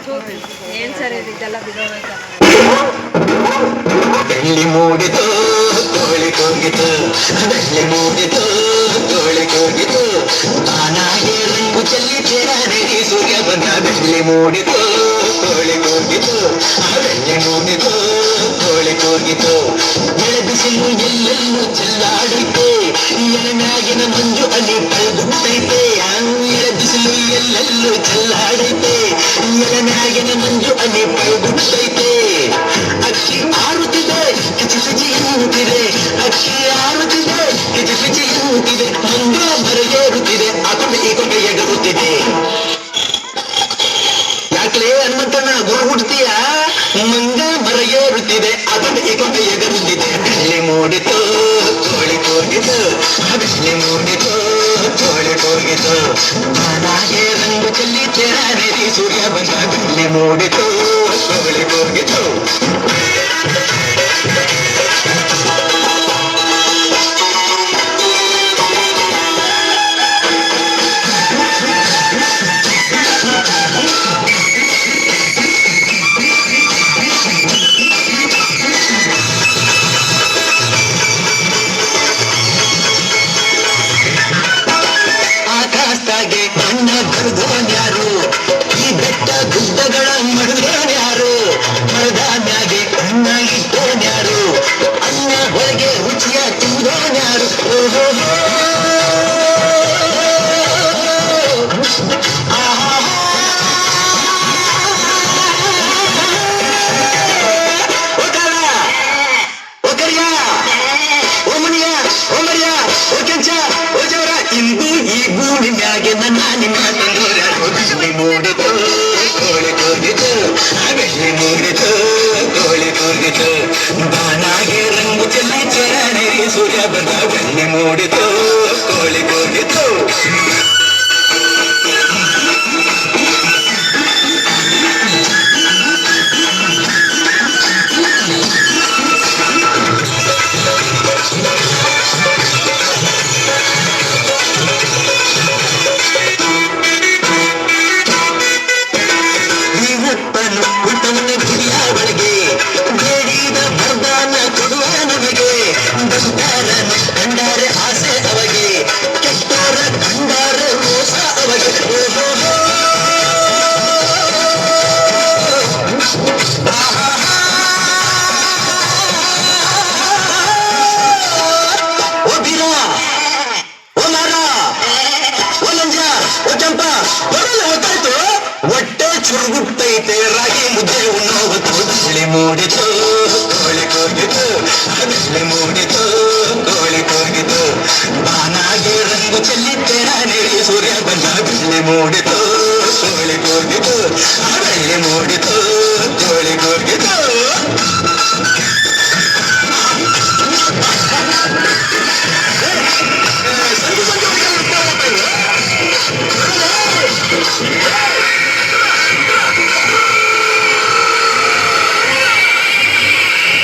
ಏನ್ ಸರ್ ಇದೆಲ್ಲ ಬಿಡೋಣ ಸರ್. ಬೆಳ್ಳಿ ಮೂಡಿತು ಕೋಳಿ ಕೂಗಿತು, ಬೆಳ್ಳಿ ಮೂಡಿತು ಕೋಳಿ ಕೂಗಿತು, ತಾನಾಗೆ ರಂಗು ಚೆಲ್ಲಿ ತೆರನೆ ಸೂರ್ಯ ಬಂದ. ಬೆಳ್ಳಿ ಮೂಡಿತು ಕೋಳಿ ಕೂಗಿತು, ಬೆಳ್ಳಿ ಮೂಡಿತು ಕೋಳಿ ಕೂಗಿತು, ಬೆಳೆಬಿಸಿಲು ಎಲ್ಲೆಲ್ಲೂ ಚೆಲ್ಲಾಡೈತೆ, ಎಲೆಮ್ಯಾಗಿನ ಮಂಜು ಅಲ್ಲಿ ಕಳೆದುಬಿಟ್ಟೈತೆ. ಎಳೆಬಿಸಿಲು ಎಲ್ಲೆಲ್ಲೂ ಚೆಲ್ಲಾಡೈತೆ, ಎಲೆಮ್ಯಾಗಿನ ಮಂಜು ಅಲ್ಲಿ ಕಳೆದುಬಿಟ್ಟೈತೆ. ಅಕ್ಕಿ ಆರುತ್ತಿದೆ ಕಿಚಿ ಕಿಚಿ ಎನ್ನುತ್ತಿದೆ, ಅಕ್ಕಿ ಆರುತ್ತಿದೆ ಕಿಚಿ ಕಿಚಿ ಎನ್ನುತ್ತಿದೆ, ಮಂಗ ಮರಗೇರುತ್ತಿದೆ, ಅಕೊಂಡೆ ಈ ಕೊಂಡೆ ಎಗರುತ್ತಿದೆ. ಯಾಕಲೇ ಹನುಮಂತಣ್ಣ ಗುರು ಹುಡ್ತೀಯ? ಮಂಗ ಮರಗೇರುತ್ತಿದೆ, ಅಕೊಂಡೆ ಈ ಕೊಂಡೆ ಎಗರುತ್ತಿದೆ. ಬೆಳ್ಳಿ ಮೂಡಿತು ಕೋಳಿ ಕೂಗಿತು, ಬೆಳ್ಳಿ ಮೂಡಿತು ಕೋಳಿ ಕೂಗಿತು, ತಾನಾಗೆ ರಂಗು ಚೆಲ್ಲಿ ತೆರನೆ ಸೂರ್ಯ ಬಂದ. ಬೆಳ್ಳಿ ಮೂಡಿತು ಕೋಳಿ ಕೂಗಿತು. ಆಕಾಶದಾಗೆ ಅಣ್ಣ ಬರುದೋನ್ಯಾರು, ಈ ಬೆಟ್ಟ ಗುಡ್ಡಗಳ ಮಡುದೋನ್ಯಾರು, ಮರದ ಮ್ಯಾಗೆ ಅಣ್ಣ ಇಟ್ಟೋನ್ಯಾರು, ಅಣ್ಣ ಹೊರಗೆ ರುಚಿಯ ತುಂಬುದೋನ್ಯಾರು. ಓಹೋ ಇಂದು ಈ ಭೂಮಿ ಮ್ಯಾಗೆ ನನ್ನ ನಿಮ್ಮ ತಂದೂರ್ಯಾರು. ಬೆಳ್ಳಿ ಮೂಡಿತು ಕೋಳಿ ಕೂಗಿತು, ಬೆಳ್ಳಿ ಮೂಡಿತು ಕೋಳಿ ಕೂಗಿತು, ಬಾನಾಗೆ ರಂಗು ಚೆಲ್ಲಿ ಚೆರನೆ ಸೂರ್ಯ ಬಂದ. ಬೆಳ್ಳಿ ಮೂಡಿತು ಕೋಳಿ ಕೂಗಿತು. ಹುಟ್ಟವನ ಗುಡಿಯ ಒಳಗೆ ಬೇಡಿದ ವರದಾನ ಕೊಡುವ ನಮಗೆ, ಬಂಗಾರನ ಕಂಡಾರೆ ಆಸೆ ಅವಗೆ, ಕೆಟ್ಟವರ ಕಂಡಾರೆ ಮೋಸ ಅವಗೆ. ಓ ಬೀರ, ಓ ಮಾರ, ಓ ಲಂಜ, ಓ ಚಂಪ, ಬರಲ್ಲ ಹೊತ್ತಾಯ್ತು, ಹೊಟ್ಟೆ ಚುರುಗುತ್ತೈತೆ, ರಾಗಿ ಮುದ್ದೆ ಉಣ್ಣೋ ಹೊತ್ತು. ಬೆಳ್ಳಿ ಮೂಡಿತು ಕೋಳಿ ಕೂಗಿತು, ಬೆಳ್ಳಿ ಮೂಡಿತು ಕೋಳಿ ಕೂಗಿತು, ಬಾನಾಗೆ ರಂಗು ಚೆಲ್ಲಿ ತೆರನೆ ಸೂರ್ಯ ಬಂದ. ಬೆಳ್ಳಿ ಮೂಡಿತು